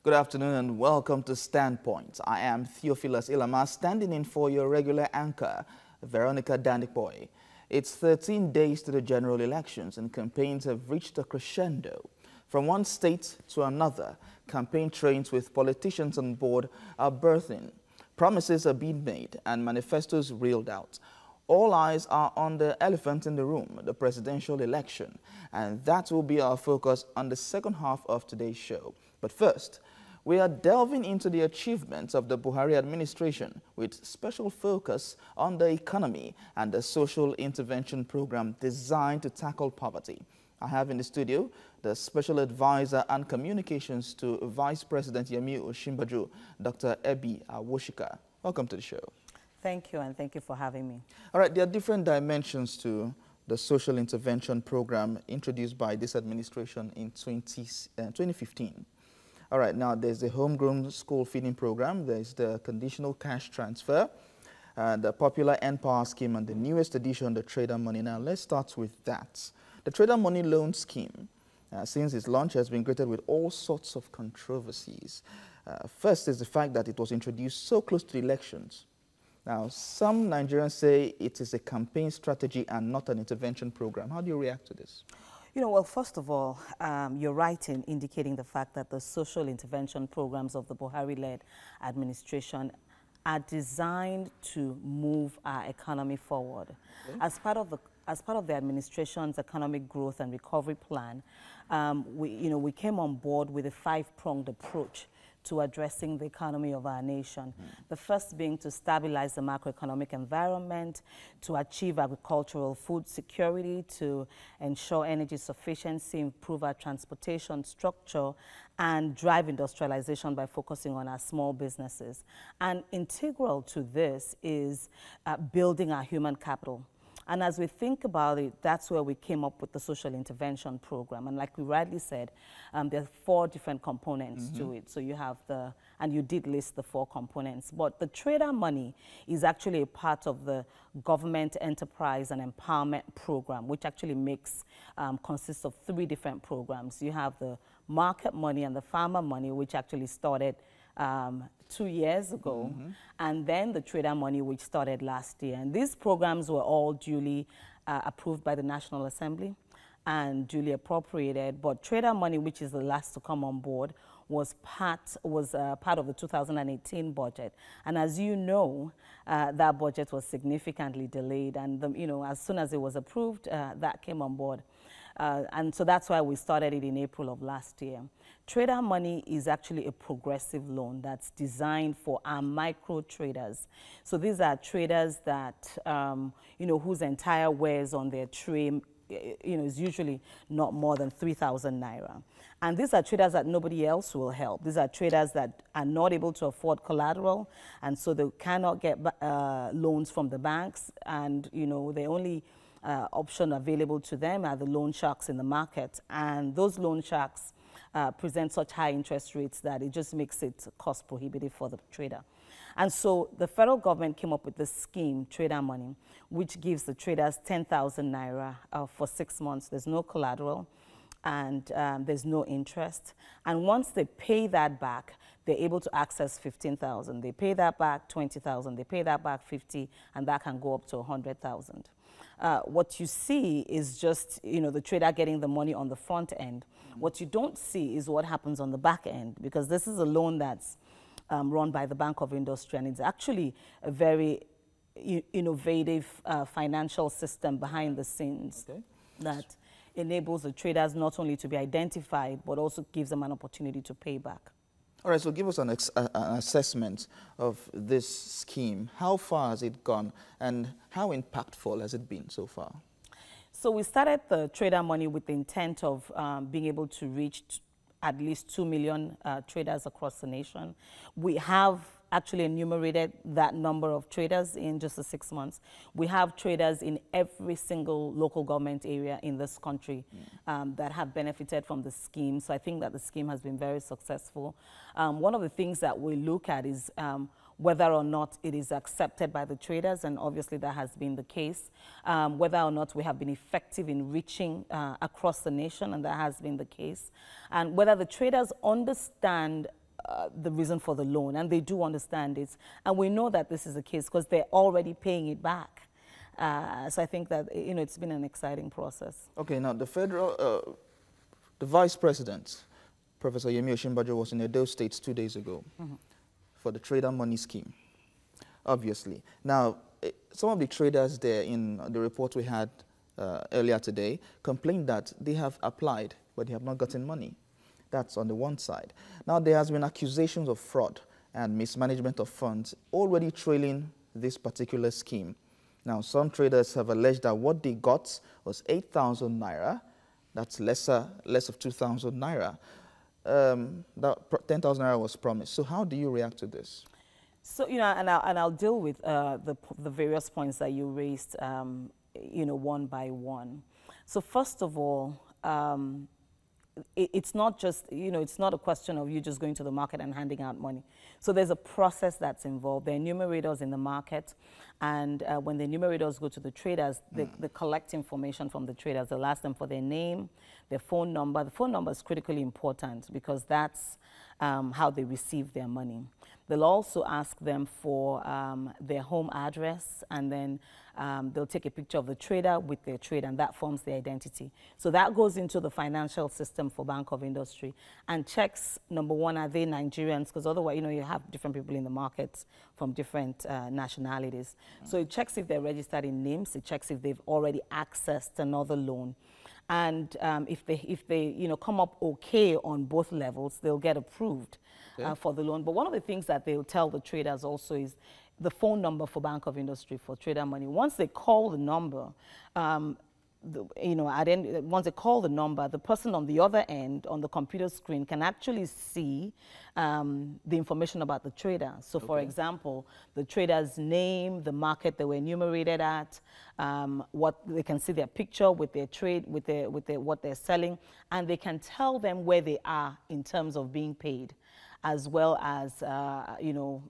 Good afternoon and welcome to Standpoint. I am Theophilus Ilama, standing in for your regular anchor, Veronica Dandikboy. It's 13 days to the general elections and campaigns have reached a crescendo. From one state to another, campaign trains with politicians on board are birthing. Promises are being made and manifestos reeled out. All eyes are on the elephant in the room, the presidential election, and that will be our focus on the second half of today's show. But first, we are delving into the achievements of the Buhari administration with special focus on the economy and the social intervention program designed to tackle poverty. I have in the studio the Special Advisor on Communications to Vice President Yemi Oshimbaju, Dr. Ebi Awoshika. Welcome to the show. Thank you, and thank you for having me. All right, there are different dimensions to the social intervention program introduced by this administration in 2015. All right, now there's the homegrown school feeding program, there's the conditional cash transfer, the popular N-Power scheme, and the newest addition, the trader money. Now let's start with that. The trader money loan scheme, since its launch, has been greeted with all sorts of controversies. First is the fact that it was introduced so close to the elections. Now, some Nigerians say it is a campaign strategy and not an intervention program. How do you react to this? You know, well, first of all, you're right in indicating the fact that the social intervention programs of the Buhari-led administration are designed to move our economy forward. Okay. As part of the administration's economic growth and recovery plan, we came on board with a five-pronged approach to addressing the economy of our nation. The first being to stabilize the macroeconomic environment, to achieve agricultural food security, to ensure energy sufficiency, improve our transportation structure, and drive industrialization by focusing on our small businesses. And integral to this is building our human capital. And as we think about it, that's where we came up with the social intervention program. And like we rightly said, there are four different components to it. So you have and you did list the four components, but the trader money is actually a part of the government enterprise and empowerment program, which actually consists of three different programs. You have the market money and the farmer money, which actually started 2 years ago, and then the trader money, which started last year. And these programs were all duly approved by the National Assembly and duly appropriated, but trader money, which is the last to come on board, was part of the 2018 budget. And as you know, that budget was significantly delayed, and as soon as it was approved, that came on board. And so that's why we started it in April of last year. Trader money is actually a progressive loan that's designed for our micro traders. So these are traders that, whose entire wares on their tray, is usually not more than 3,000 naira. And these are traders that nobody else will help. These are traders that are not able to afford collateral, and so they cannot get loans from the banks, and, the only option available to them are the loan sharks in the market. And those loan sharks present such high interest rates that it just makes it cost prohibitive for the trader. And so the federal government came up with this scheme, Trader Money, which gives the traders 10,000 naira for 6 months. There's no collateral and there's no interest. And once they pay that back, they're able to access 15,000. They pay that back 20,000. They pay that back 50, and that can go up to 100,000. What you see is just, the trader getting the money on the front end. What you don't see is what happens on the back end, because this is a loan that's run by the Bank of Industry, and it's actually a very innovative financial system behind the scenes that enables the traders not only to be identified, but also gives them an opportunity to pay back. All right, so give us an assessment of this scheme. How far has it gone, and how impactful has it been so far? So we started the trader money with the intent of being able to reach at least 2 million traders across the nation. We have actually enumerated that number of traders in just the 6 months. We have traders in every single local government area in this country that have benefited from the scheme. So I think that the scheme has been very successful. One of the things that we look at is whether or not it is accepted by the traders, and obviously that has been the case. Whether or not we have been effective in reaching across the nation, and that has been the case. And whether the traders understand the reason for the loan, and they do understand it. And we know that this is the case because they're already paying it back. So I think that, it's been an exciting process. Okay, now the Vice President, Professor Yemi Osinbajo, was in Edo State 2 days ago for the trader money scheme, obviously. Now, some of the traders there in the report we had earlier today complained that they have applied, but they have not gotten money. That's on the one side. Now, there has been accusations of fraud and mismanagement of funds already trailing this particular scheme. Now, some traders have alleged that what they got was 8,000 naira. That's less of 2,000 naira. That 10,000 naira was promised. So how do you react to this? So, and I'll deal with the various points that you raised, one by one. So first of all, it's not just, it's not a question of you just going to the market and handing out money. So there's a process that's involved. There are enumerators in the market, and when the enumerators go to the traders, they collect information from the traders. They'll ask them for their name, their phone number. The phone number is critically important because that's how they receive their money. They'll also ask them for their home address, and then they'll take a picture of the trader with their trade, and that forms their identity. So that goes into the financial system for Bank of Industry and checks, number one, are they Nigerians? Because otherwise, you have different people in the market from different nationalities. So it checks if they're registered in names. It checks if they've already accessed another loan. And if they come up okay on both levels, they'll get approved for the loan. But one of the things that they'll tell the traders also is the phone number for Bank of Industry for trader money. Once they call the number, once they call the number, the person on the other end on the computer screen can actually see the information about the trader. So, for example, the trader's name, the market they were enumerated at, what they can see their picture with their trade, with what they're selling, and they can tell them where they are in terms of being paid, as well as,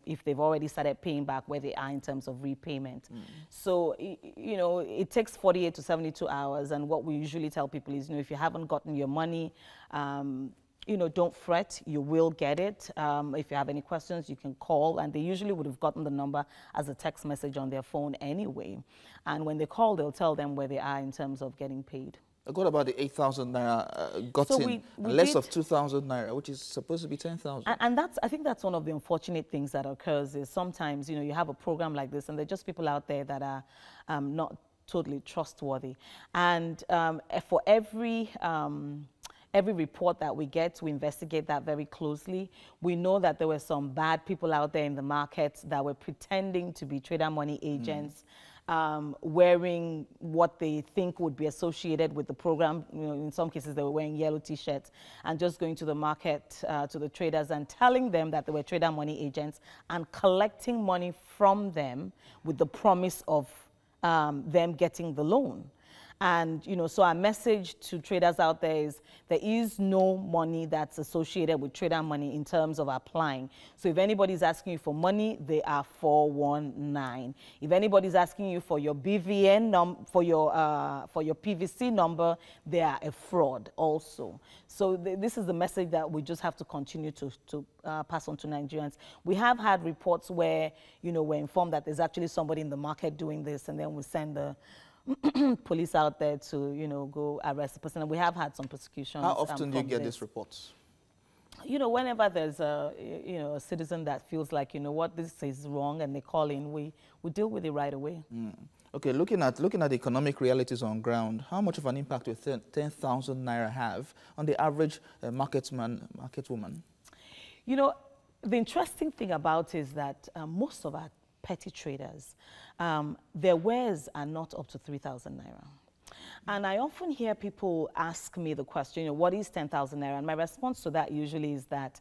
if they've already started paying back, where they are in terms of repayment. So, it takes 48 to 72 hours. And what we usually tell people is, if you haven't gotten your money, don't fret, you will get it. If you have any questions, you can call. And they usually would have gotten the number as a text message on their phone anyway. And when they call, they'll tell them where they are in terms of getting paid. What about the 8,000 naira gotten, so less of 2,000 naira, which is supposed to be 10,000? And I think that's one of the unfortunate things that occurs is sometimes, you have a program like this and there are just people out there that are not totally trustworthy. And for every report that we get, we investigate that very closely. We know that there were some bad people out there in the market that were pretending to be trader money agents, wearing what they think would be associated with the program. In some cases, they were wearing yellow T-shirts and just going to the market, to the traders and telling them that they were trader money agents and collecting money from them with the promise of them getting the loan. And, so our message to traders out there is no money that's associated with trader money in terms of applying. So if anybody's asking you for money, they are 419. If anybody's asking you for your BVN for your PVC number, they are a fraud also. So this is the message that we just have to continue to pass on to Nigerians. We have had reports where, we're informed that there's actually somebody in the market doing this, and then we send the police out there to, go arrest the person. And we have had some prosecutions. How often do you get these reports? Whenever there's a citizen that feels like, what, this is wrong, and they call in, we deal with it right away. Okay, looking at the economic realities on ground, how much of an impact will 10,000 naira have on the average market woman? The interesting thing about it is that most of our petty traders, their wares are not up to 3,000 naira. And I often hear people ask me the question, what is 10,000 naira? And my response to that usually is that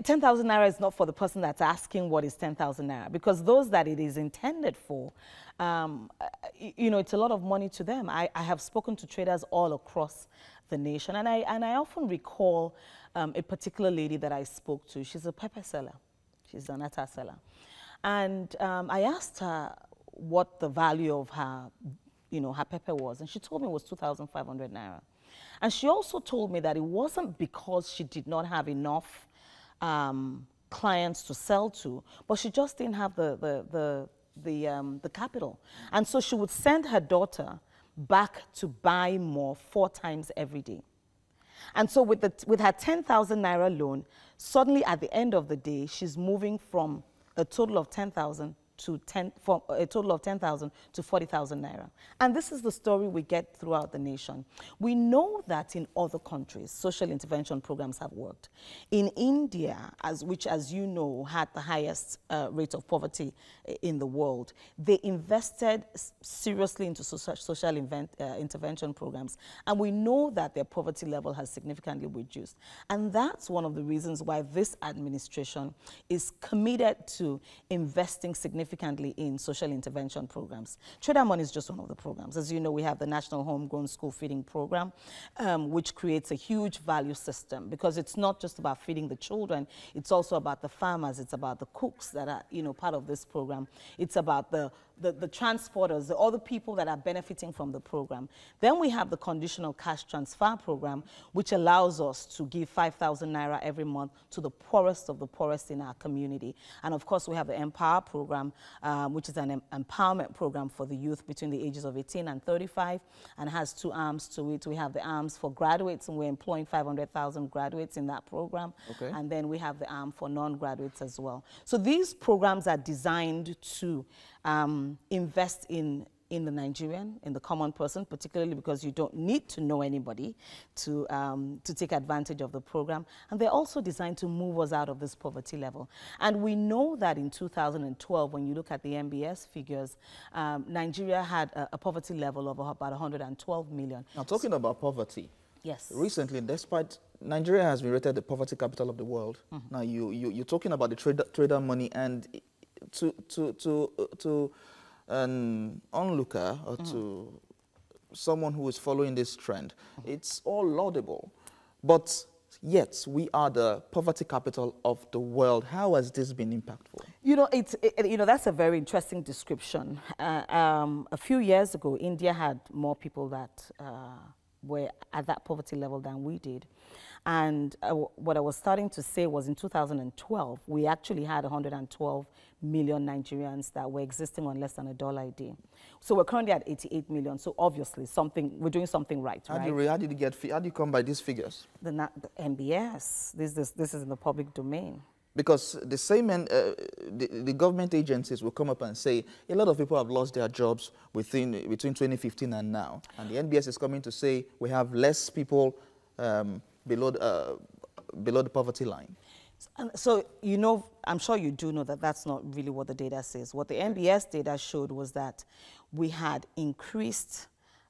10,000 naira is not for the person that's asking what is 10,000 naira, because those that it is intended for, it's a lot of money to them. I have spoken to traders all across the nation, and I often recall a particular lady that I spoke to. She's a pepper seller. She's an atta seller. And I asked her what the value of her, her pepper was, and she told me it was 2,500 naira. And she also told me that it wasn't because she did not have enough clients to sell to, but she just didn't have the capital. And so she would send her daughter back to buy more 4 times every day. And so with her 10,000 naira loan, suddenly at the end of the day, she's moving from a total of 10,000 to 40,000 naira. And this is the story we get throughout the nation. We know that in other countries, social intervention programs have worked. In India, which as you know, had the highest rate of poverty in the world, they invested seriously into social intervention programs. And we know that their poverty level has significantly reduced. And that's one of the reasons why this administration is committed to investing significantly in social intervention programs. Trader Money is just one of the programs. As you know, we have the National Homegrown School Feeding Program, which creates a huge value system, because it's not just about feeding the children, it's also about the farmers, it's about the cooks that are, part of this program. It's about the transporters, all the people that are benefiting from the program. Then we have the Conditional Cash Transfer Program, which allows us to give 5,000 naira every month to the poorest of the poorest in our community. And of course, we have the Empower Program, which is an empowerment program for the youth between the ages of 18 and 35, and has 2 arms to it. We have the arms for graduates, and we're employing 500,000 graduates in that program. Okay. And then we have the arm for non-graduates as well. So these programs are designed to invest in the Nigerian, in the common person, particularly because you don't need to know anybody to take advantage of the program. And they're also designed to move us out of this poverty level. And we know that in 2012, when you look at the MBS figures, Nigeria had a poverty level of about 112 million. Now, talking about poverty, yes. Recently, despite Nigeria has been rated the poverty capital of the world. Mm-hmm. Now, you're talking about the trader money, and to an onlooker or to someone who is following this trend, it's all laudable. But yet, we are the poverty capital of the world. How has this been impactful? That's a very interesting description. A few years ago, India had more people that were at that poverty level than we did. And what I was starting to say was in 2012, we actually had 112 million Nigerians that were existing on less than $1 a day. So we're currently at 88 million. So obviously we're doing something right, how do you come by these figures? The MBS, this is in the public domain. Because the same the government agencies will come up and say a lot of people have lost their jobs between 2015 and now. And the NBS is coming to say we have less people below the poverty line. So, I'm sure you do know that that's not really what the data says. What the NBS data showed was that we had increased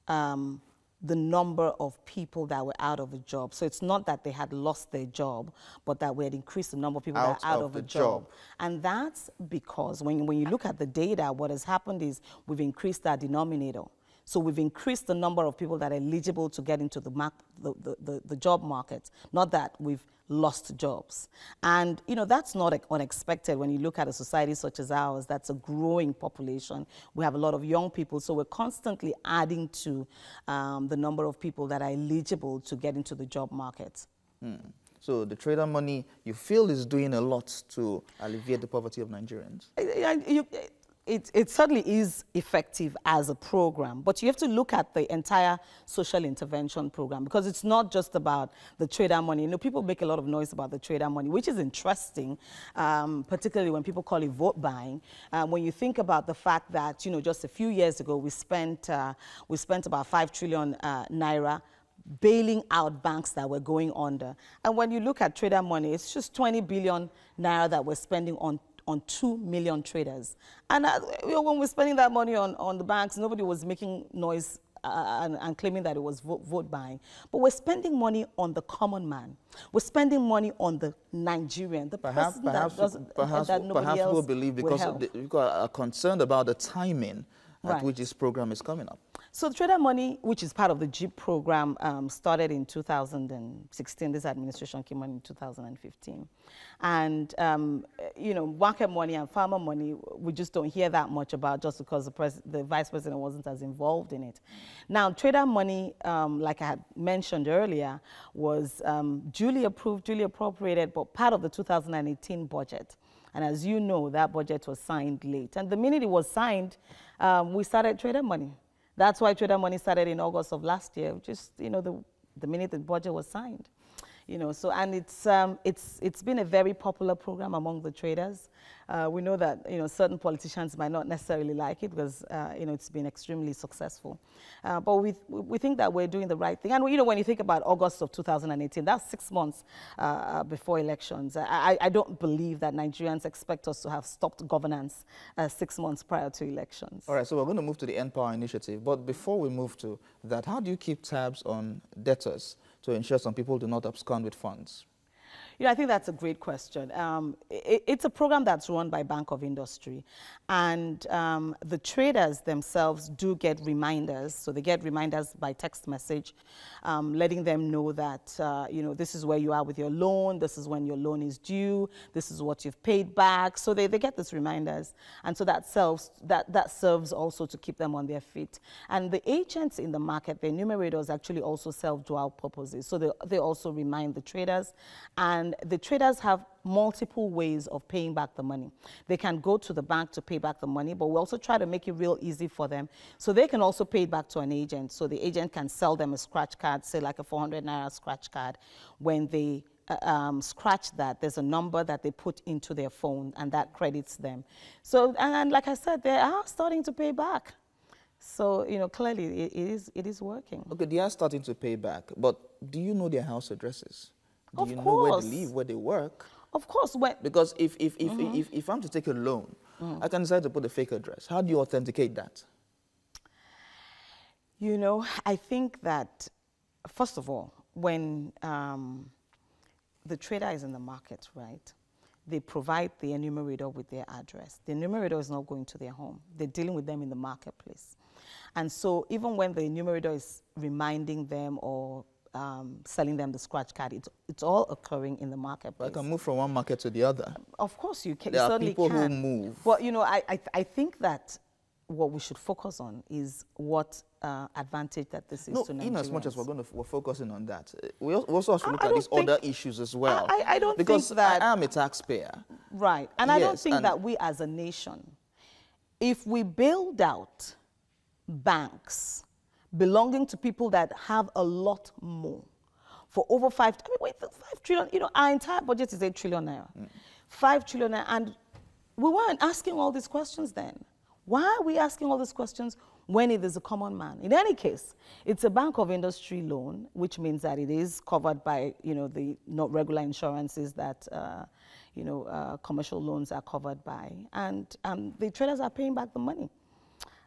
the number of people that were out of a job. So it's not that they had lost their job, but that we had increased the number of people that are out of a job. And that's because when you look at the data, what has happened is we've increased our denominator. So we've increased the number of people that are eligible to get into the job market, not that we've lost jobs. And, that's not unexpected when you look at a society such as ours. That's a growing population. We have a lot of young people, so we're constantly adding to the number of people that are eligible to get into the job market. So the trader money, you feel, is doing a lot to alleviate the poverty of Nigerians? It certainly is effective as a program, but you have to look at the entire social intervention program, because it's not just about the trader money. People make a lot of noise about the trader money, which is interesting, particularly when people call it vote buying. When you think about the fact that, just a few years ago, we spent about 5 trillion naira bailing out banks that were going under. And when you look at trader money, it's just 20 billion naira that we're spending on 2 million traders. And when we're spending that money on the banks, nobody was making noise and claiming that it was vote buying. But we're spending money on the common man. We're spending money on the Nigerian, the person that nobody else will believe, because they are concerned about the timing at which this program is coming up. So the Trader Money, which is part of the JIP program, started in 2016. This administration came on in 2015. And, you know, market money and farmer money, we just don't hear that much about just because the vice president wasn't as involved in it. Now, Trader Money, like I had mentioned earlier, was duly approved, duly appropriated, but part of the 2018 budget. And as you know, that budget was signed late. And the minute it was signed, we started Trader Money. That's why Trader Money started in August of last year, just, you know, the minute the budget was signed. You know, so, and it's been a very popular program among the traders. We know that, you know, certain politicians might not necessarily like it because, you know, it's been extremely successful. But we think that we're doing the right thing. And, you know, when you think about August of 2018, that's 6 months before elections. I don't believe that Nigerians expect us to have stopped governance 6 months prior to elections. All right, so we're going to move to the N-Power initiative. But before we move to that, how do you keep tabs on debtors to ensure some people do not abscond with funds? You know, I think that's a great question. It's a program that's run by Bank of Industry, and the traders themselves do get reminders. So they get reminders by text message, letting them know that, you know, this is where you are with your loan, this is when your loan is due, this is what you've paid back. So they get these reminders, and so that serves also to keep them on their feet. And the agents in the market, the enumerators, actually also serve dual purposes. So they also remind the traders, and the traders have multiple ways of paying back the money. They can go to the bank to pay back the money, but we also try to make it real easy for them. So they can also pay it back to an agent. So the agent can sell them a scratch card, say like a 400 Naira scratch card. When they scratch that, there's a number that they put into their phone, and that credits them. So, and like I said, they are starting to pay back. So, you know, clearly it is working. Okay, they are starting to pay back, but do you know their house addresses? Do you know where they live, where they work? Of course. Because if I'm to take a loan, I can decide to put a fake address. How do you authenticate that? You know, I think that, first of all, when the trader is in the market, right, they provide the enumerator with their address. The enumerator is not going to their home. They're dealing with them in the marketplace. And so even when the enumerator is reminding them or selling them the scratch card, it's all occurring in the marketplace. I can move from one market to the other. Of course you can. There you are certainly people can. who move. Well, you know, I think that what we should focus on is what advantage that this is to Nigerians. In as much as we're focusing on that, we also have to look at these other issues as well. I don't because think that... I am a taxpayer. Right. And I don't think that we as a nation, if we build out banks belonging to people that have a lot more, for over 5 trillion, you know, our entire budget is 8 trillion naira. 5 trillion naira, and we weren't asking all these questions then. Why are we asking all these questions when it is a common man? In any case, it's a Bank of Industry loan, which means that it is covered by, you know, the not regular insurances that, you know, commercial loans are covered by. And the traders are paying back the money.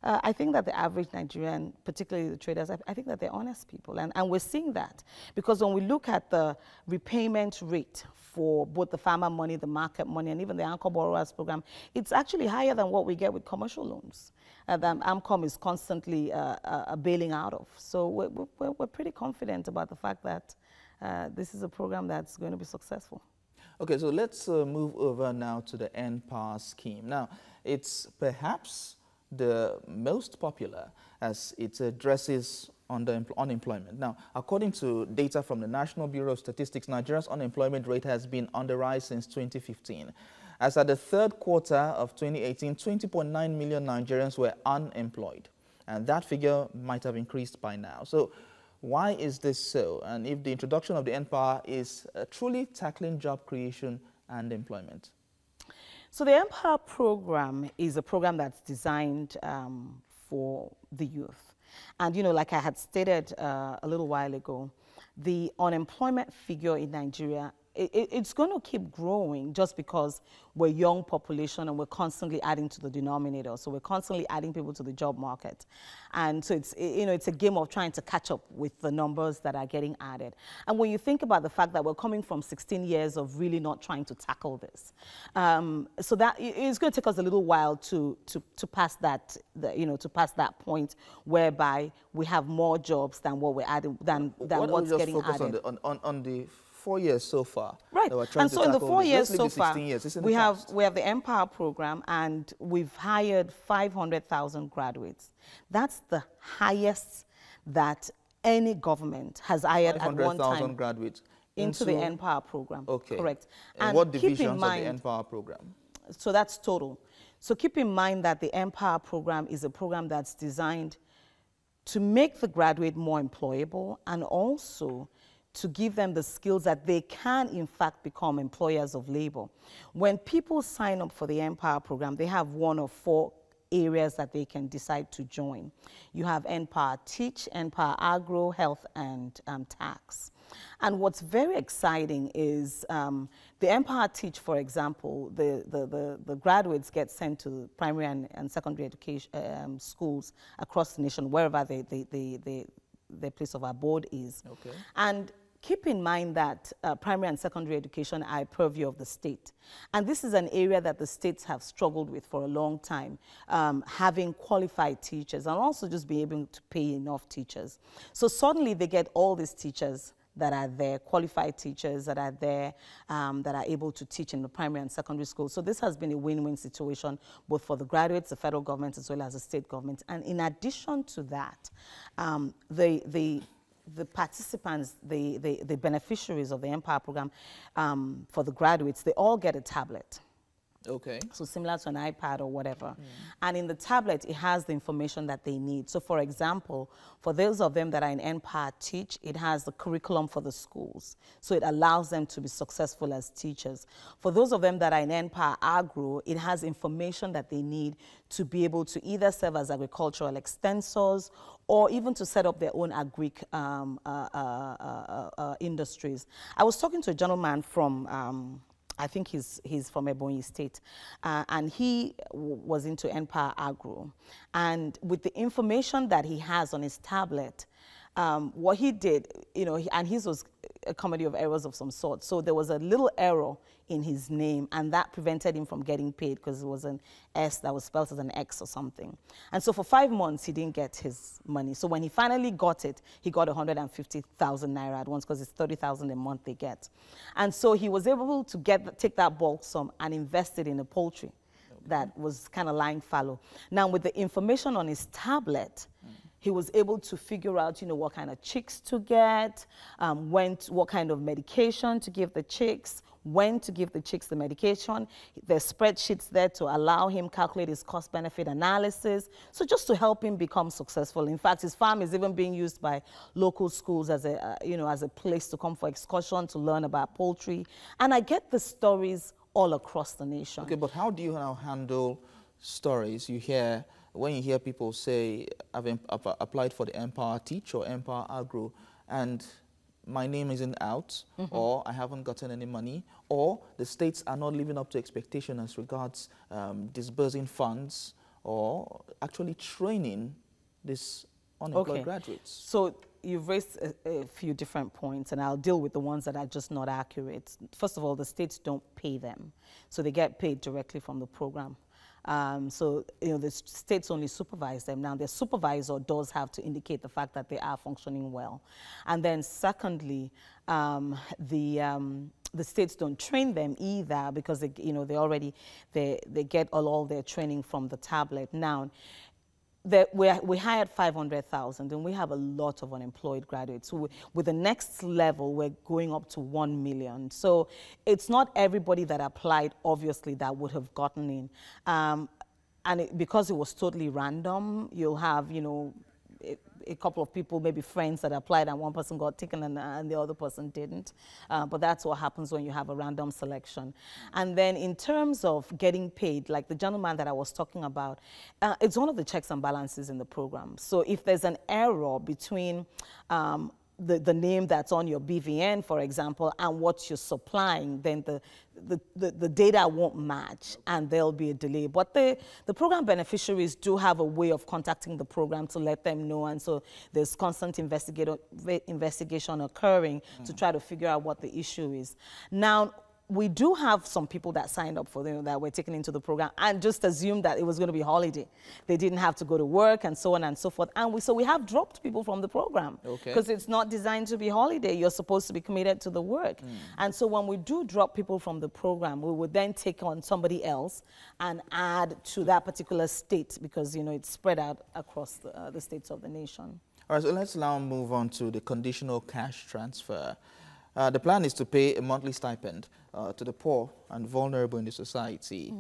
I think that the average Nigerian, particularly the traders, I think that they're honest people. And we're seeing that. Because when we look at the repayment rate for both the farmer money, the market money, and even the Anchor Borrowers Program, it's actually higher than what we get with commercial loans that AMCOM is constantly bailing out of. So we're pretty confident about the fact that this is a program that's going to be successful. Okay, so let's move over now to the N-Power scheme. Now, it's perhaps the most popular as it addresses unemployment. Now, according to data from the National Bureau of Statistics, Nigeria's unemployment rate has been on the rise since 2015. As at the third quarter of 2018, 20.9 million Nigerians were unemployed, and that figure might have increased by now. So why is this so? And if the introduction of the N-Power is truly tackling job creation and employment? So the N-Power program is a program that's designed for the youth. And, you know, like I had stated a little while ago, the unemployment figure in Nigeria it's going to keep growing just because we're a young population and we're constantly adding to the denominator. So we're constantly adding people to the job market. And so it's a game of trying to catch up with the numbers that are getting added. And when you think about the fact that we're coming from 16 years of really not trying to tackle this, so that it's going to take us a little while to pass that, to pass that point whereby we have more jobs than what we're adding, than what's getting added. On the 4 years so far. Right. And so in the 4 years so far, we have the Empower program, and we've hired 500,000 graduates. That's the highest that any government has hired at one time. 500,000 graduates into the Empower program. Okay. Correct. And what divisions of the Empower program? So that's total. So keep in mind that the Empower program is a program that's designed to make the graduate more employable and also to give them the skills that they can, in fact, become employers of labor. When people sign up for the Empower program, they have one of 4 areas that they can decide to join. You have Empower Teach, Empower Agro, Health, and Tax. And what's very exciting is the Empower Teach, for example, the graduates get sent to primary and secondary education schools across the nation, wherever their place of abode is. Okay. And keep in mind that primary and secondary education are a purview of the state. And this is an area that the states have struggled with for a long time, having qualified teachers and also just being able to pay enough teachers. So suddenly they get all these teachers that are there, qualified teachers that are there, that are able to teach in the primary and secondary schools. So this has been a win-win situation, both for the graduates, the federal government, as well as the state government. And in addition to that, the participants, the beneficiaries of the Empower program, for the graduates, they all get a tablet. Okay. So similar to an iPad or whatever. And in the tablet, it has the information that they need. So for example, for those of them that are in Empower Teach, it has the curriculum for the schools. So it allows them to be successful as teachers. For those of them that are in Empower Agro, it has information that they need to be able to either serve as agricultural extensors or even to set up their own agric industries. I was talking to a gentleman from I think he's from Ebonyi State, and he was into Empower Agro. And with the information that he has on his tablet, what he did, and his was a comedy of errors of some sort. So there was a little error in his name, and that prevented him from getting paid because it was an S that was spelled as an X or something. And so for 5 months, he didn't get his money. So when he finally got it, he got 150,000 naira at once because it's 30,000 a month they get. And so he was able to take that bulk sum and invest it in a poultry that was kind of lying fallow. Now with the information on his tablet, he was able to figure out, what kind of chicks to get, what kind of medication to give the chicks, when to give the chicks the medication. There's spreadsheets there to allow him calculate his cost-benefit analysis. So just to help him become successful. In fact, his farm is even being used by local schools as a, as a place to come for excursion to learn about poultry. And I get the stories all across the nation. Okay, but how do you now handle stories you hear when you hear people say, I've applied for the Empower Teach or Empower Agro, and my name isn't out, or I haven't gotten any money, or the states are not living up to expectation as regards disbursing funds or actually training these unemployed graduates? So you've raised a few different points, and I'll deal with the ones that are just not accurate. First of all, the states don't pay them, so they get paid directly from the program. So, the states only supervise them. Now, their supervisor does have to indicate the fact that they are functioning well. And then secondly, the states don't train them either because they get all their training from the tablet. Now, we hired 500,000 and we have a lot of unemployed graduates. So with the next level, we're going up to 1 million. So it's not everybody that applied, obviously, that would have gotten in. Because it was totally random, you'll have, a couple of people, maybe friends that applied and one person got taken and the other person didn't. But that's what happens when you have a random selection. And then in terms of getting paid, like the gentleman that I was talking about, it's one of the checks and balances in the program. So if there's an error between the name that's on your BVN, for example, and what you're supplying, then the data won't match and there'll be a delay. But the program beneficiaries do have a way of contacting the program to let them know, and so there's constant investigation occurring to try to figure out what the issue is. Now, we do have some people that signed up for them that were taken into the program and just assumed that it was going to be holiday. They didn't have to go to work and so on and so forth. And so we have dropped people from the program because it's not designed to be holiday. You're supposed to be committed to the work. And so when we do drop people from the program, we would then take on somebody else and add to that particular state because, it's spread out across the states of the nation. All right, so let's now move on to the conditional cash transfer. The plan is to pay a monthly stipend to the poor and vulnerable in the society.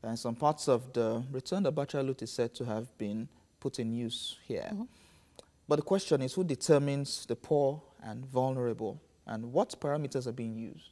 And some parts of the returned Abacha loot is said to have been put in use here. But the question is, who determines the poor and vulnerable, and what parameters are being used?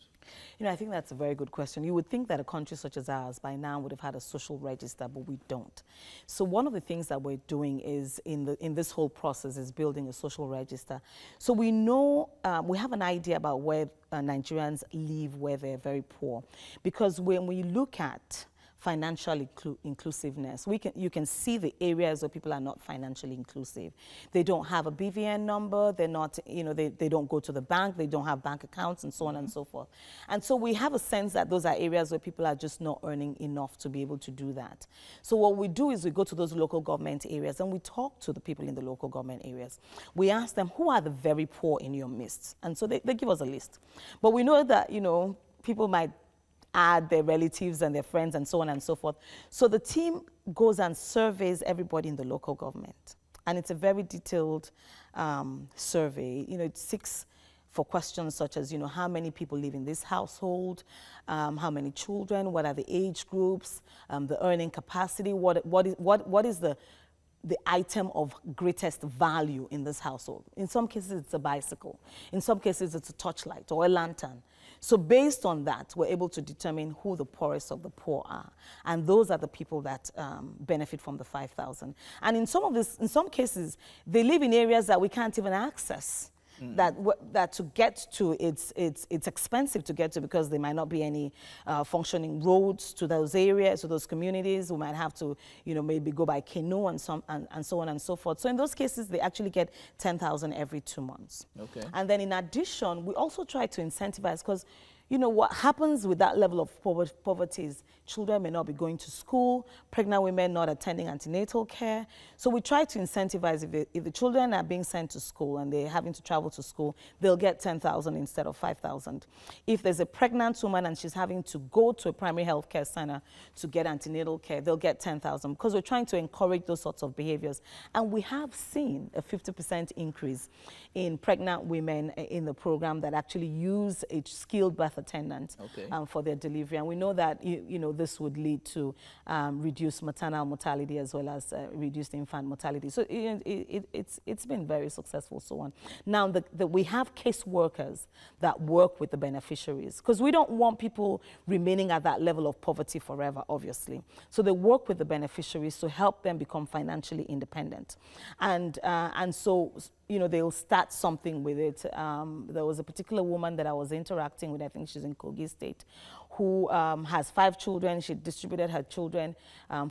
I think that's a very good question. You would think that a country such as ours by now would have had a social register, but we don't. So one of the things that we're doing is in this whole process is building a social register. So we know, we have an idea about where Nigerians live where they're very poor. Because when we look at financial inclusiveness, you can see the areas where people are not financially inclusive. They don't have a BVN number, they're not, they don't go to the bank, they don't have bank accounts, and so on and so forth. And so we have a sense that those are areas where people are just not earning enough to be able to do that. So what we do is we go to those local government areas and we talk to the people in the local government areas. We ask them, who are the very poor in your midst? And so they give us a list. But we know that, people might add their relatives and their friends and so on and so forth. So the team goes and surveys everybody in the local government. And it's a very detailed survey. It seeks for questions such as, how many people live in this household, how many children, what are the age groups, the earning capacity, what is the item of greatest value in this household. In some cases, it's a bicycle. In some cases, it's a torchlight or a lantern. So based on that, we're able to determine who the poorest of the poor are. And those are the people that benefit from the 5,000. And in some cases, they live in areas that we can't even access. That to get to, it's expensive to get to because there might not be any functioning roads to those areas, to those communities. We might have to, maybe go by canoe and so on and so forth. So in those cases, they actually get 10,000 every 2 months. Okay. And then in addition, we also try to incentivize because what happens with that level of poverty is children may not be going to school, pregnant women not attending antenatal care. So we try to incentivize if the children are being sent to school and they're having to travel to school, they'll get 10,000 instead of 5,000. If there's a pregnant woman and she's having to go to a primary health care center to get antenatal care, they'll get 10,000 because we're trying to encourage those sorts of behaviors. And we have seen a 50% increase in pregnant women in the program that actually use a skilled birth attendant for their delivery. And we know that, this would lead to reduced maternal mortality as well as reduced infant mortality. So it's been very successful, so on. Now, we have caseworkers that work with the beneficiaries because we don't want people remaining at that level of poverty forever, obviously. So they work with the beneficiaries to help them become financially independent. And so, they'll start something with it. There was a particular woman that I was interacting with, I think she's in Kogi State, who has 5 children. She distributed her children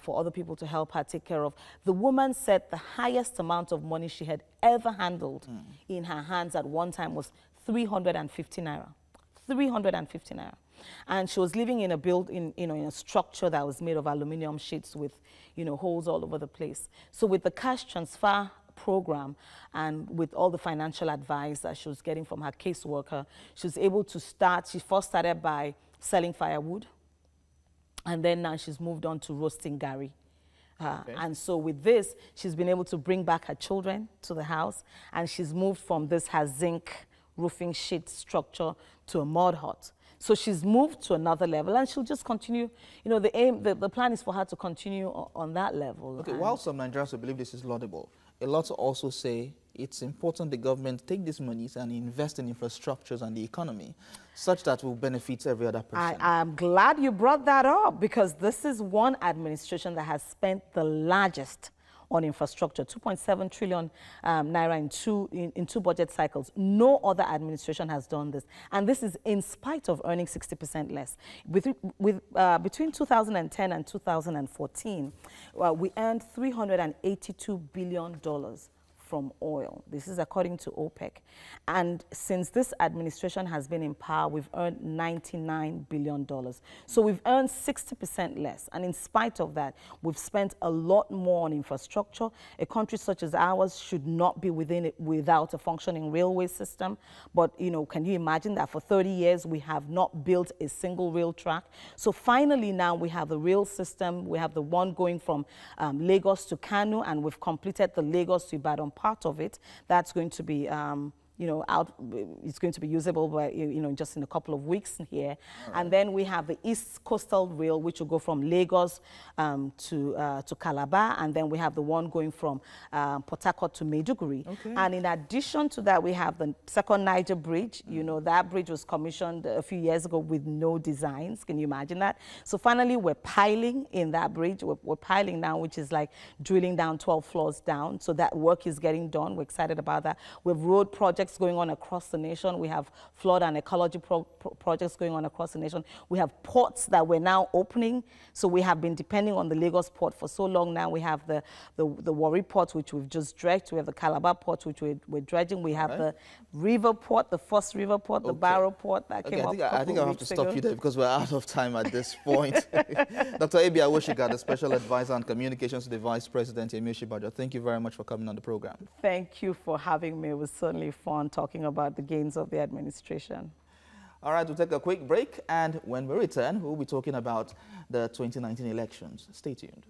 for other people to help her take care of. The woman said the highest amount of money she had ever handled in her hands at one time was 350 naira. 350 naira. And she was living in a structure that was made of aluminum sheets with, holes all over the place. So with the cash transfer program and with all the financial advice that she was getting from her caseworker, she was able to start. She first started by selling firewood, and then now she's moved on to roasting gari. And so with this, she's been able to bring back her children to the house, and she's moved from her zinc roofing sheet structure to a mud hut. So she's moved to another level, and she'll just continue. The plan is for her to continue on that level. Okay, while some Nigerians believe this is laudable, a lot also say it's important the government take these monies and invest in infrastructures and the economy, such that will benefit every other person. I'm glad you brought that up, because this is one administration that has spent the largest on infrastructure, 2.7 trillion naira in two budget cycles. No other administration has done this. And this is in spite of earning 60% less. Between 2010 and 2014, we earned $382 billion from oil. This is according to OPEC. And since this administration has been in power, we've earned $99 billion. So we've earned 60% less. And in spite of that, we've spent a lot more on infrastructure. A country such as ours should not be without a functioning railway system. But, you know, can you imagine that for 30 years we have not built a single rail track? So finally now we have the rail system. We have the one going from Lagos to Kano, and we've completed the Lagos to Ibadan part of it. That's going to be you know, it's going to be usable by, you know, just in a couple of weeks here. Right. And then we have the East Coastal Rail, which will go from Lagos to Calabar, and then we have the one going from Port Harcourt to Maiduguri. Okay. And in addition to that, we have the second Niger Bridge. You know, that bridge was commissioned a few years ago with no designs. Can you imagine that? So finally, we're piling in that bridge. We're piling now, which is like drilling down 12 floors down. So that work is getting done. We're excited about that. We have road projects going on across the nation. We have flood and ecology projects going on across the nation. We have ports that we're now opening. So we have been depending on the Lagos port for so long now. We have the Warri port, which we've just dredged. We have the Calabar port, which we're dredging. We have the river port, the first river port, the Barrow port that came up I think I'll have to stop you there because we're out of time at this point. Dr. Abi Awosika, the Special Advisor on Communications to the Vice President, Emir Shibajo, thank you very much for coming on the program. Thank you for having me. It was certainly fun talking about the gains of the administration. All right, we'll take a quick break, and when we return, we'll be talking about the 2019 elections. Stay tuned.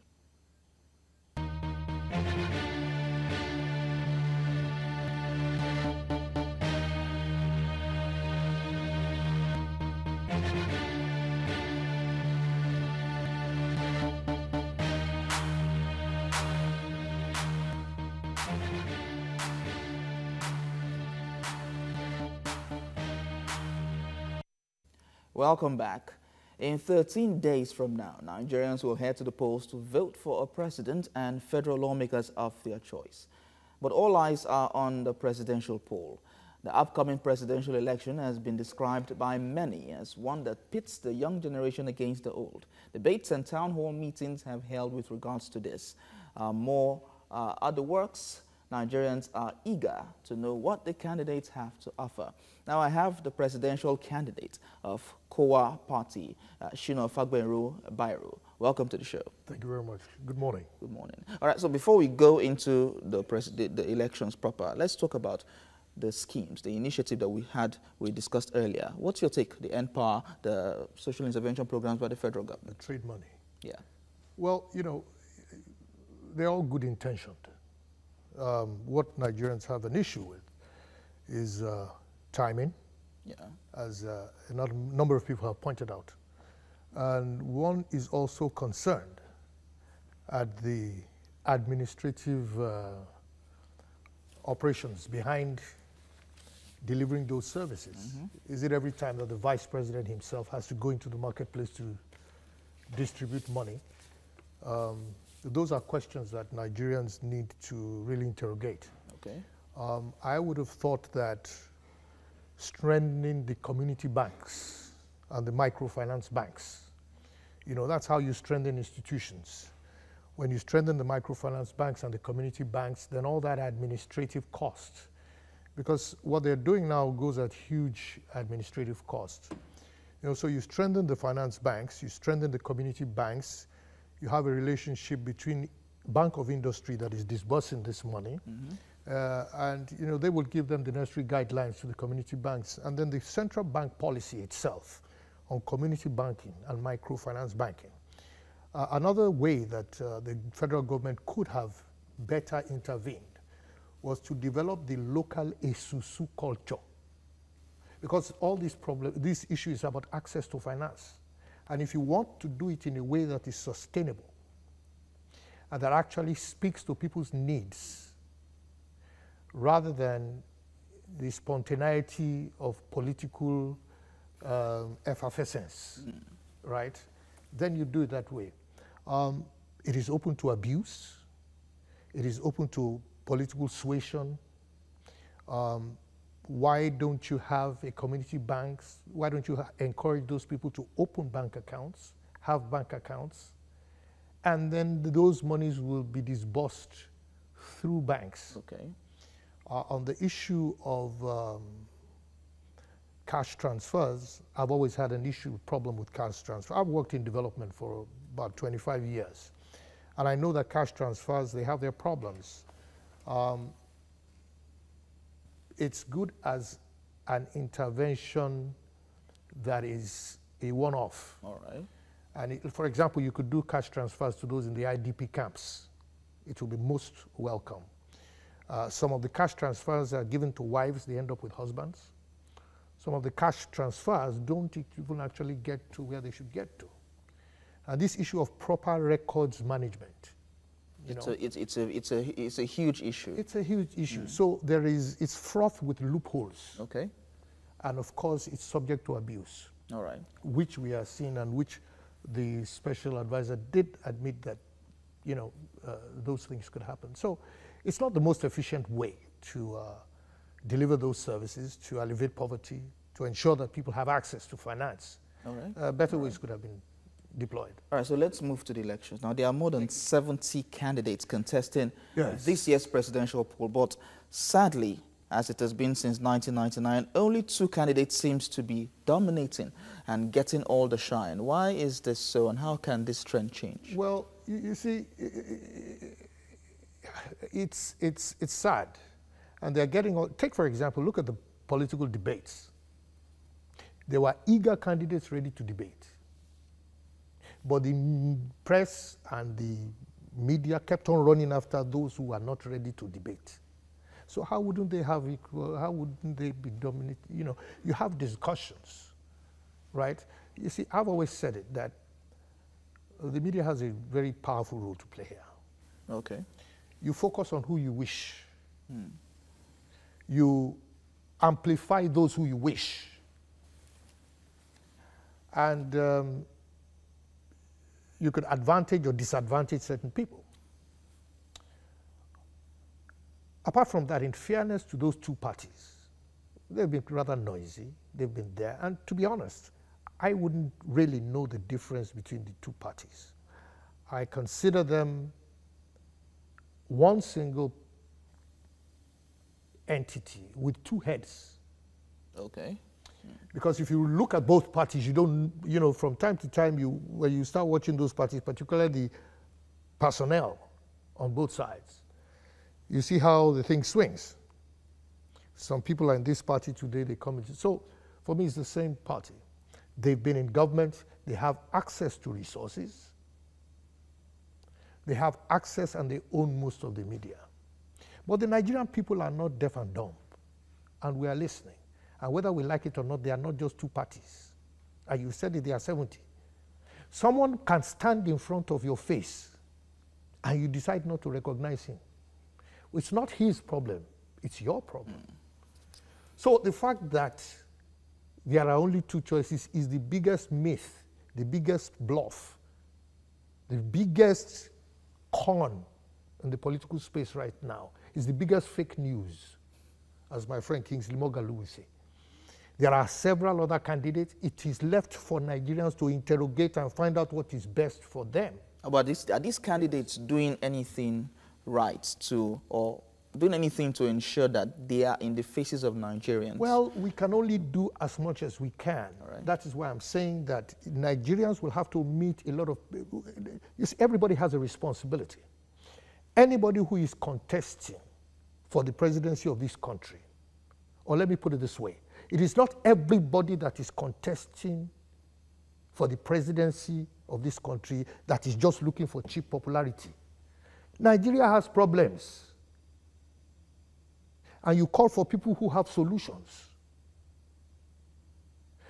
Welcome back. In 13 days from now, Nigerians will head to the polls to vote for a president and federal lawmakers of their choice. But all eyes are on the presidential poll. The upcoming presidential election has been described by many as one that pits the young generation against the old. Debates and town hall meetings have held with regards to this. More are the works. Nigerians are eager to know what the candidates have to offer. Now I have the presidential candidate of Kowa Party, Shina Fagbenru Bairu. Welcome to the show. Thank you very much. Good morning. Good morning. All right, so before we go into the elections proper, let's talk about the schemes, the initiative that we discussed earlier. What's your take? The NPAR, the social intervention programs by the federal government? The trade money. Yeah. Well, you know, they're all good intentioned. What Nigerians have an issue with is timing, as a number of people have pointed out. And one is also concerned at the administrative operations behind delivering those services. Is it every time that the vice president himself has to go into the marketplace to distribute money? Those are questions that Nigerians need to really interrogate. Okay. I would have thought that strengthening the community banks and the microfinance banks, you know, that's how you strengthen institutions. When you strengthen the microfinance banks and the community banks, then all that administrative cost, because what they're doing now goes at huge administrative cost. You know, so you strengthen the finance banks, you strengthen the community banks, you have a relationship between Bank of Industry that is disbursing this money, and you know, they will give them the necessary guidelines to the community banks, and then the central bank policy itself on community banking and microfinance banking. Another way that the federal government could have better intervened was to develop the local esusu culture, because all this issue is about access to finance. And if you want to do it in a way that is sustainable and that actually speaks to people's needs, rather than the spontaneity of political effervescence, right? Then you do it that way. It is open to abuse. It is open to political suasion. Why don't you have a community banks? Why don't you encourage those people to open bank accounts, have bank accounts, and then those monies will be disbursed through banks. Okay. On the issue of cash transfers, I've always had an problem with cash transfer. I've worked in development for about 25 years. And I know that cash transfers, they have their problems. It's good as an intervention that is a one-off. All right. And for example, you could do cash transfers to those in the IDP camps. It will be most welcome. Some of the cash transfers are given to wives, they end up with husbands. Some of the cash transfers don't even actually get to where they should get to. And this issue of proper records management, it's a huge issue. It's a huge issue. So it's fraught with loopholes. Okay. And of course, it's subject to abuse. All right. Which we are seeing, and which the special advisor did admit that, those things could happen. So it's not the most efficient way to deliver those services, to alleviate poverty, to ensure that people have access to finance. All right. Better ways could have been deployed. All right, so let's move to the elections. Now, there are more than 70 candidates contesting this year's presidential poll, but sadly, as it has been since 1999, only 2 candidates seems to be dominating and getting all the shine. Why is this so, and how can this trend change? Well, you see, it's sad. And they're getting, take for example, look at the political debates. There were eager candidates ready to debate. But the press and the media kept on running after those who were not ready to debate. So how wouldn't they have equal, how wouldn't they be dominant? You have discussions, right? You see, I've always said it, that the media has a very powerful role to play here. Okay. You focus on who you wish. You amplify those who you wish. And you could advantage or disadvantage certain people. Apart from that, in fairness to those 2 parties, they've been rather noisy. They've been there. And to be honest, I wouldn't really know the difference between the 2 parties. I consider them one single entity with 2 heads. Okay. Because if you look at both parties, you don't, from time to time, when you start watching those parties, particularly the personnel on both sides, you see how the thing swings. Some people are in this party today, they come into, so for me, it's the same party. They've been in government, they have access to resources, they have access and they own most of the media. But the Nigerian people are not deaf and dumb, and we are listening. And whether we like it or not, they are not just 2 parties. And you said it, they are 70. Someone can stand in front of your face and you decide not to recognize him. It's not his problem, it's your problem. So the fact that there are only 2 choices is the biggest myth, the biggest bluff, the biggest con in the political space right now, is the biggest fake news, as my friend Kingsley Moghalu will say. There are several other candidates. It is left for Nigerians to interrogate and find out what is best for them. But are these candidates doing anything right or doing anything to ensure that they are in the faces of Nigerians? Well, we can only do as much as we can. Right. That is why I'm saying that Nigerians will have to meet a lot of, you see, everybody has a responsibility. Anybody who is contesting for the presidency of this country, or let me put it this way, it is not everybody that is contesting for the presidency of this country that is just looking for cheap popularity. Nigeria has problems. And you call for people who have solutions.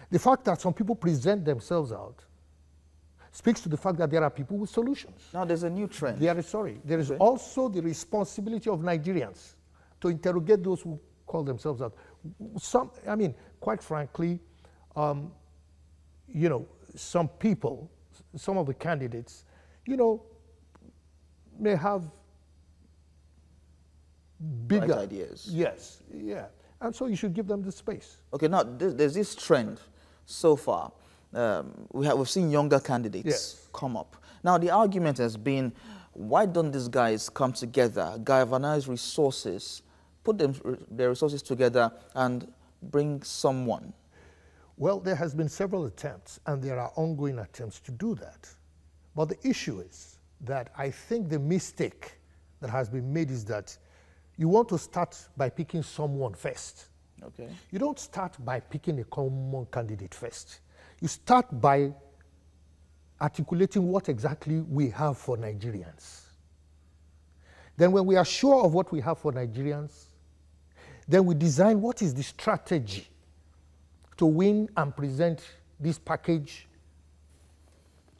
The fact that some people present themselves out speaks to the fact that there are people with solutions. Now there's a new trend. There is also the responsibility of Nigerians to interrogate those who call themselves out. Quite frankly, some people, some of the candidates, may have bright ideas. Yes, yeah. And so you should give them the space. Okay, now there's this trend so far. We've seen younger candidates come up. Now the argument has been, why don't these guys come together, galvanize resources, put their resources together and bring someone? Well, there has been several attempts, and there are ongoing attempts to do that. But the issue is that I think the mistake that has been made is that you want to start by picking someone first. Okay. You don't start by picking a common candidate first. You start by articulating what exactly we have for Nigerians. Then when we are sure of what we have for Nigerians, then we design what is the strategy to win and present this package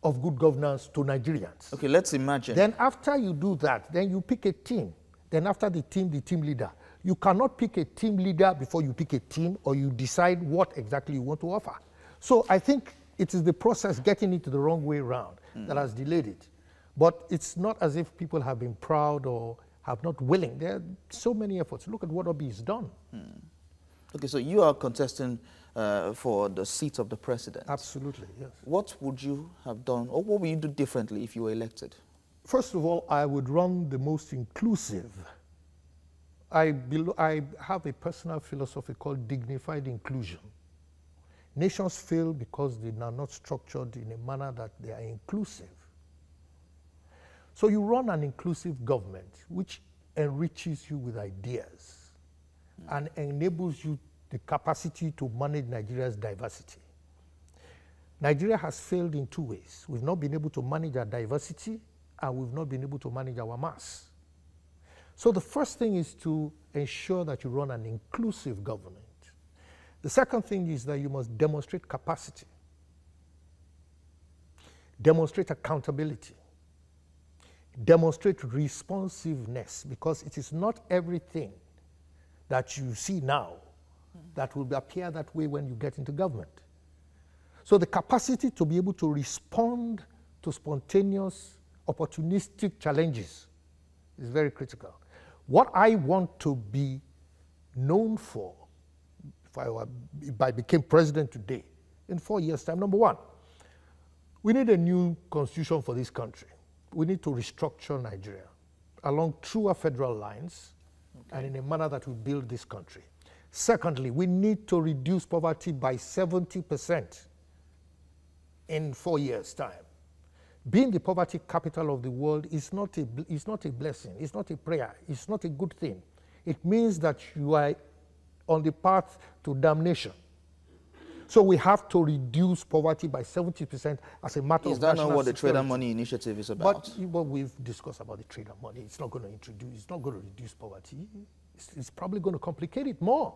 of good governance to Nigerians. Okay, let's imagine. Then after you do that, then you pick a team. Then after the team leader. You cannot pick a team leader before you pick a team, or you decide what exactly you want to offer. So I think it is the process getting it the wrong way around that has delayed it. But it's not as if people have been proud or have not willing. There are so many efforts. Look at what Obi has done. Okay, so you are contesting for the seat of the president. Absolutely, yes. What would you have done, or what would you do differently if you were elected? First of all, I would run the most inclusive. I have a personal philosophy called dignified inclusion. Nations fail because they are not structured in a manner that they are inclusive. So you run an inclusive government which enriches you with ideas and enables you the capacity to manage Nigeria's diversity. Nigeria has failed in two ways. We've not been able to manage our diversity, and we've not been able to manage our mass. So the first thing is to ensure that you run an inclusive government. The second thing is that you must demonstrate capacity, demonstrate accountability, demonstrate responsiveness, because it is not everything that you see now that will appear that way when you get into government. So the capacity to be able to respond to spontaneous, opportunistic challenges is very critical. What I want to be known for, if I became president today, in 4 years' time, number one, we need a new constitution for this country. We need to restructure Nigeria along truer federal lines and in a manner that will build this country. Secondly, we need to reduce poverty by 70% in 4 years' time. Being the poverty capital of the world is not a blessing, it's not a prayer, it's not a good thing. It means that you are on the path to damnation. So we have to reduce poverty by 70% as a matter of national security. Is that not what the Trader Money Initiative is about? But we've discussed about the Trader Money. It's not going to it's not going to reduce poverty. It's probably going to complicate it more.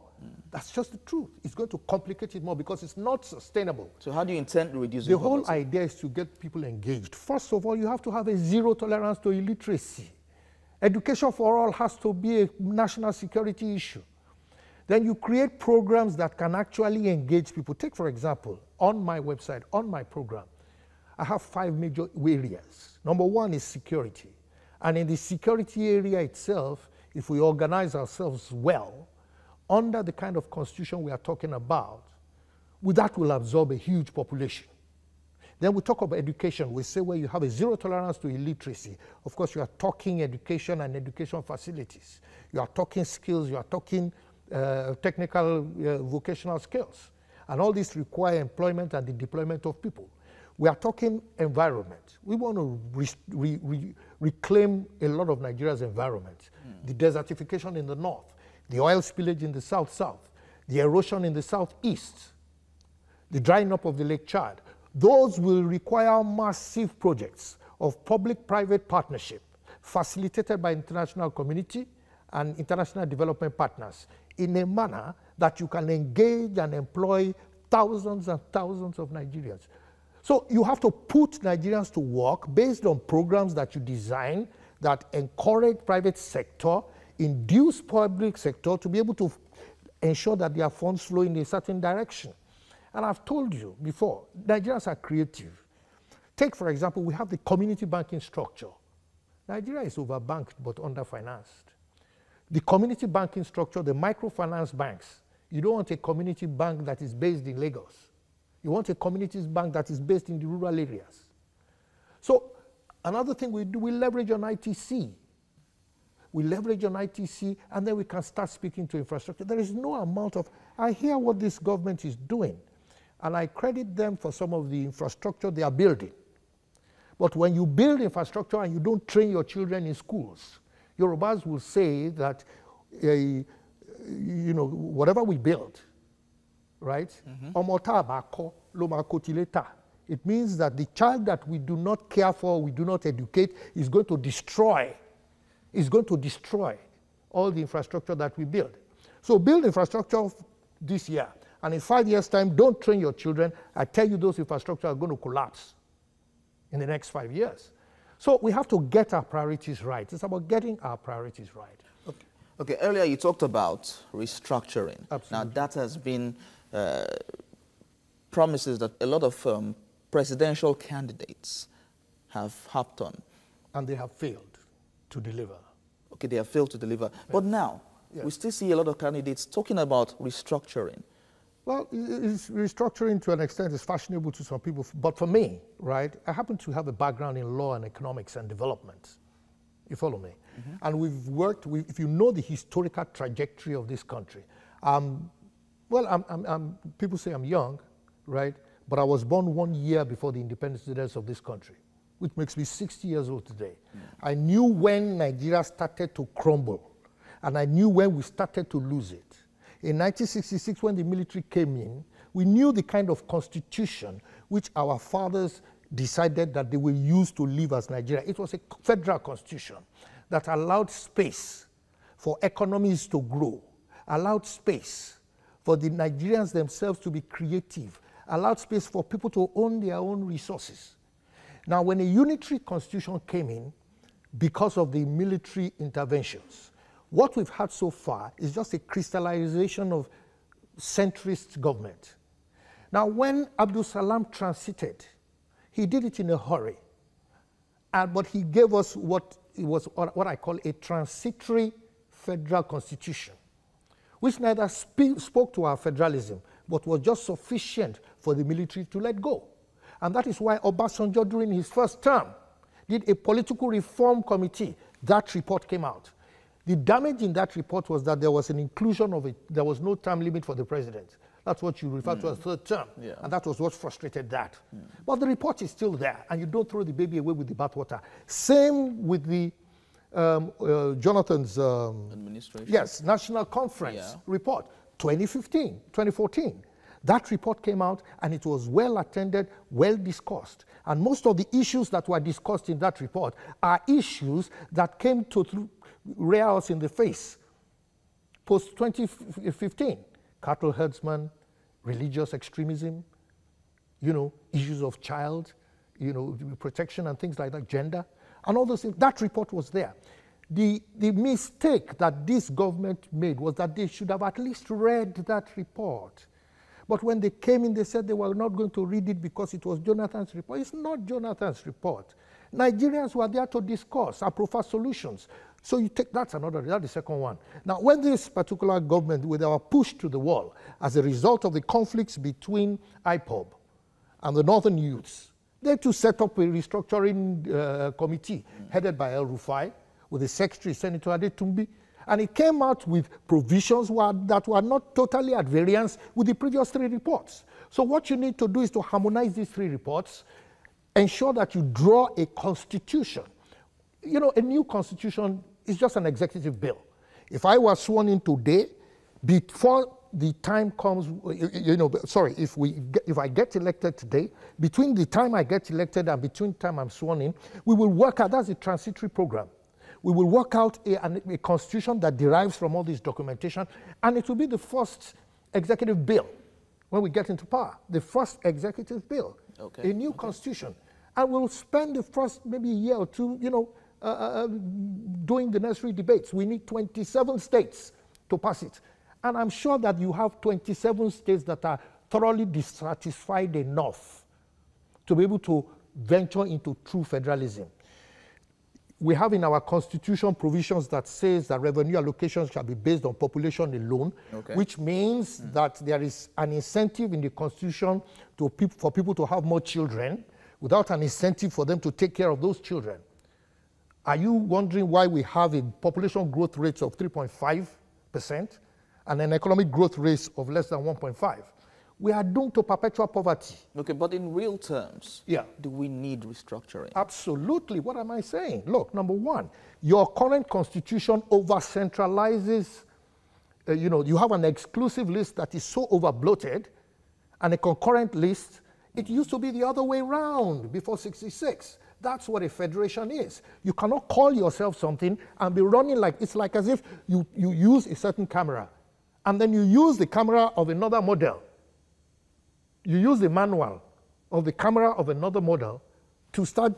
That's just the truth. It's going to complicate it more because it's not sustainable. So how do you intend to reduce the poverty? whole idea is to get people engaged. First of all, you have to have a zero tolerance to illiteracy. Education for all has to be a national security issue. Then you create programs that can actually engage people. Take, for example, on my website, on my program, I have 5 major areas. Number one is security. And in the security area itself, if we organize ourselves well, under the kind of constitution we are talking about, that will absorb a huge population. Then we talk about education. We say where you have a zero tolerance to illiteracy. Of course, you are talking education and education facilities. You are talking skills. You are talking technical vocational skills. And all this require employment and the deployment of people. We are talking environment. We want to reclaim a lot of Nigeria's environment. The desertification in the north, the oil spillage in the south-south, the erosion in the southeast, the drying up of the Lake Chad. Those will require massive projects of public-private partnership facilitated by international community and international development partners in a manner that you can engage and employ thousands and thousands of Nigerians. So you have to put Nigerians to work based on programs that you design that encourage private sector, induce public sector to be able to ensure that their funds flow in a certain direction. And I've told you before, Nigerians are creative. Take, for example, we have the community banking structure. Nigeria is overbanked but underfinanced. The community banking structure, the microfinance banks, you don't want a community bank that is based in Lagos. You want a community bank that is based in the rural areas. So another thing we do, we leverage on ITC. We leverage on ITC, and then we can start speaking to infrastructure. There is no amount of, I hear what this government is doing, and I credit them for some of the infrastructure they are building. But when you build infrastructure and you don't train your children in schools, Yorubas will say that, whatever we build, right? It means that the child that we do not care for, we do not educate, is going to destroy all the infrastructure that we build. So build infrastructure this year, and in 5 years' time, don't train your children. I tell you, those infrastructure are going to collapse in the next 5 years. So we have to get our priorities right. It's about getting our priorities right. Okay, earlier you talked about restructuring. Absolutely. Now that has been promises that a lot of presidential candidates have harped on. And they have failed to deliver. Okay, they have failed to deliver. Yes. But now, we still see a lot of candidates talking about restructuring. Well, restructuring to an extent is fashionable to some people, but for me, right, I happen to have a background in law and economics and development. You follow me? Mm-hmm. And we've worked, if you know the historical trajectory of this country, people say I'm young, right, but I was born 1 year before the independence of this country, which makes me 60 years old today. Mm. I knew when Nigeria started to crumble, and I knew when we started to lose it. In 1966, when the military came in, we knew the kind of constitution which our fathers decided that they will use to live as Nigeria. It was a federal constitution that allowed space for economies to grow, allowed space for the Nigerians themselves to be creative, allowed space for people to own their own resources. Now, when a unitary constitution came in, because of the military interventions, what we've had so far is just a crystallization of centrist government. Now, when Abdul Salam transited, he did it in a hurry, but he gave us what I call a transitory federal constitution, which neither spoke to our federalism, but was just sufficient for the military to let go. And that is why Obasanjo, during his first term, did a political reform committee. That report came out. The damage in that report was that there was an inclusion of it. There was no term limit for the president. That's what you refer to as third term. Yeah. And that was what frustrated that. But the report is still there, and you don't throw the baby away with the bathwater. Same with the Jonathan's administration. Yes, National Conference report, 2014. That report came out, and it was well attended, well discussed. And most of the issues that were discussed in that report are issues that came to rear us in the face post-2015. Cattle herdsmen, religious extremism, issues of child, protection and things like that, gender, and all those things. That report was there. The mistake that this government made was that they should have at least read that report. But when they came in, they said they were not going to read it because it was Jonathan's report. It's not Jonathan's report. Nigerians were there to discuss and provide solutions. So you take, that's the second one. Now, when this particular government, with our push to the wall, as a result of the conflicts between IPOB and the Northern Youths, they too set up a restructuring committee headed by El Rufai, with the Secretary, Senator Adetumbi, and it came out with provisions that were not totally at variance with the previous 3 reports. So what you need to do is to harmonize these 3 reports, ensure that you draw a constitution. A new constitution is just an executive bill. If I was sworn in today, before the time comes, if I get elected today, between the time I get elected and between the time I'm sworn in, we will work out, that's a transitory program. We will work out a constitution that derives from all this documentation, and it will be the first executive bill when we get into power, the first executive bill, a new constitution. And we'll spend the first maybe a year or two, doing the necessary debates. We need 27 states to pass it. And I'm sure that you have 27 states that are thoroughly dissatisfied enough to be able to venture into true federalism. We have in our constitution provisions that says that revenue allocations shall be based on population alone, which means that there is an incentive in the constitution for people to have more children without an incentive for them to take care of those children. Are you wondering why we have a population growth rate of 3.5% and an economic growth rate of less than 1.5? We are doomed to perpetual poverty. Okay, but in real terms, do we need restructuring? Absolutely. What am I saying? Look, number one, your current constitution over-centralizes, you have an exclusive list that is so over-bloated and a concurrent list. It used to be the other way around before 66. That's what a federation is. You cannot call yourself something and be running like, it's like as if you use a certain camera and then you use the camera of another model. You use the manual of the camera of another model to start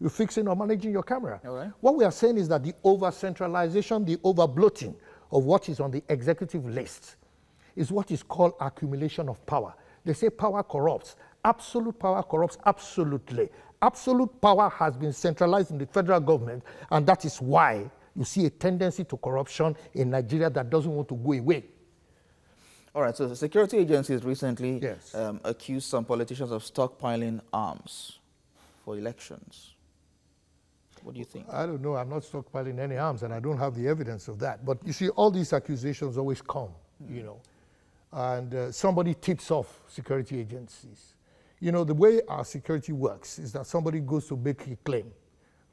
fixing or managing your camera. All right. What we are saying is that the over-centralization, the over-bloating of what is on the executive list is what is called accumulation of power. They say power corrupts. Absolute power corrupts absolutely. Absolute power has been centralized in the federal government, and that is why you see a tendency to corruption in Nigeria that doesn't want to go away. All right, so the security agencies recently accused some politicians of stockpiling arms for elections. What do you think? I don't know. I'm not stockpiling any arms, and I don't have the evidence of that. But you see, all these accusations always come, and somebody tips off security agencies. The way our security works is that somebody goes to make a claim,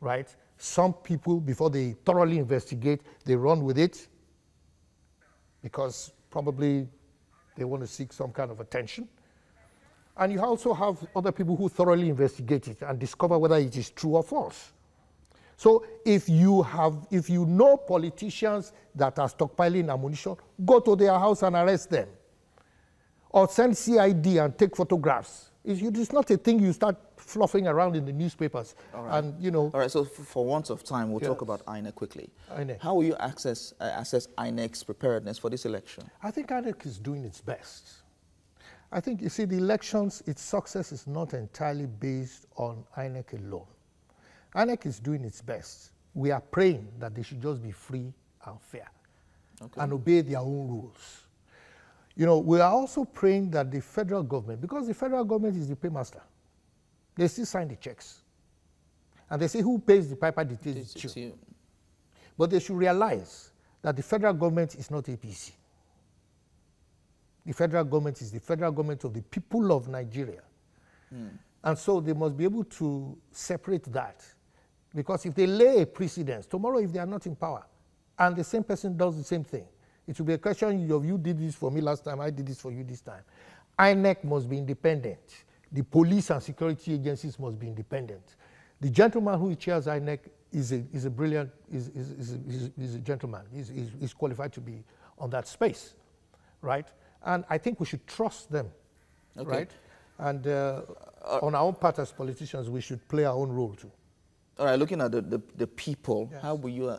right? Some people, before they thoroughly investigate, they run with it because probably they want to seek some kind of attention. And you also have other people who thoroughly investigate it and discover whether it is true or false. So if you know politicians that are stockpiling ammunition, go to their house and arrest them. Or send CID and take photographs. It's not a thing you start fluffing around in the newspapers. All right. And, All right, so for want of time, we'll talk about INEC quickly. INEC. How will you assess INEC's preparedness for this election? I think INEC is doing its best. I think, you see, the elections, its success is not entirely based on INEC alone. INEC is doing its best. We are praying that they should just be free and fair and obey their own rules. We are also praying that the federal government, because the federal government is the paymaster, they still sign the checks. And they say who pays the piper details the tune. But they should realize that the federal government is not APC. The federal government is the federal government of the people of Nigeria. And so they must be able to separate that. Because if they lay a precedence, tomorrow if they are not in power, and the same person does the same thing, it will be a question of you did this for me last time, I did this for you this time. INEC must be independent. The police and security agencies must be independent. The gentleman who chairs INEC is a brilliant, is a gentleman. He's qualified to be on that space, right? And I think we should trust them, right? And on our own part as politicians, we should play our own role too. All right, looking at the people, how will you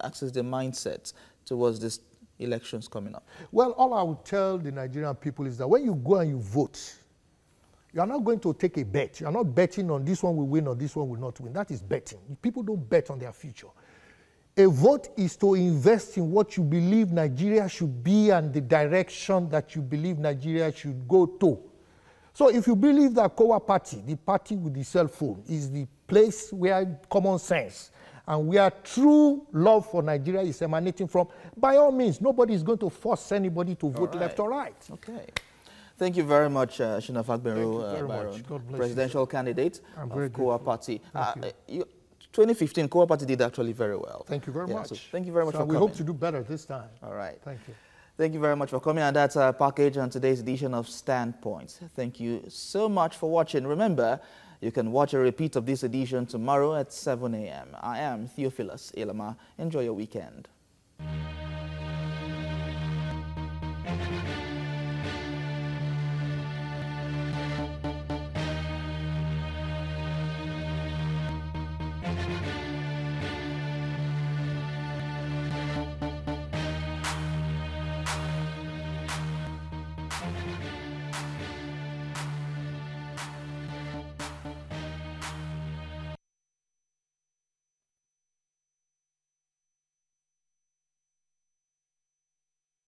access their mindset towards this elections coming up? Well, all I would tell the Nigerian people is that when you go and you vote, you are not going to take a bet. You are not betting on this one will win or this one will not win. That is betting. People don't bet on their future. A vote is to invest in what you believe Nigeria should be and the direction that you believe Nigeria should go to. So if you believe that Kowa Party, the party with the cell phone, is the place where common sense and where true love for Nigeria is emanating from, by all means, nobody is going to force anybody to vote left or right. Okay. Thank you very much, Shina Fakbenru, presidential candidate of Kowa Party. 2015, Kowa Party did actually very well. Thank you very much. So thank you very much for coming. We hope to do better this time. All right. Thank you. Thank you very much for coming, and that's our package on today's edition of Standpoint. Thank you so much for watching. Remember, you can watch a repeat of this edition tomorrow at 7 a.m. I am Theophilus Ilama. Enjoy your weekend.